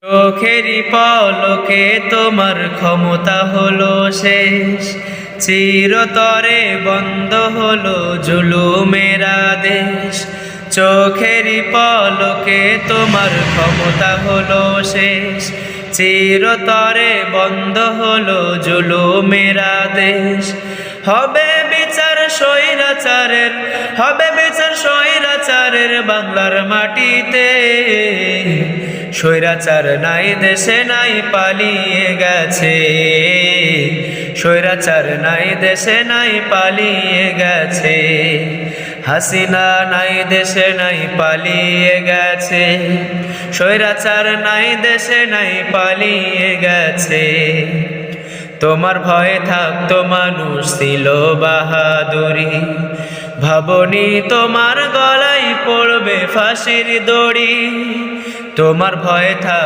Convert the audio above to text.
চোখেরই পলকে তোমার ক্ষমতা হলো শেষ, চিরতরে বন্ধ হলো জুলুমেরা দেশ। চোখেরই পলকে তোমার ক্ষমতা হলো শেষ, চিরতরে বন্ধ হলো জুলুমেরা দেশ। হবে বিচার স্বৈরাচারের, হবে বিচার স্বৈরাচারের বাংলার মাটিতে। স্বৈরাচার নাই দেশে নাই পালিয়ে গেছে, স্বৈরাচার নাই দেশে নাই পালিয়ে গেছে। হাসিনা নাই দেশে নাই পালিয়ে গেছে, স্বৈরাচার নাই দেশে নাই পালিয়ে গেছে। তোমার ভয়ে থাকতো মানুষ ছিল বাহাদুরি, ভাবনি তোমার গলায় পড়বে ফাঁসির দড়ি। তোমার ভয়ে থাক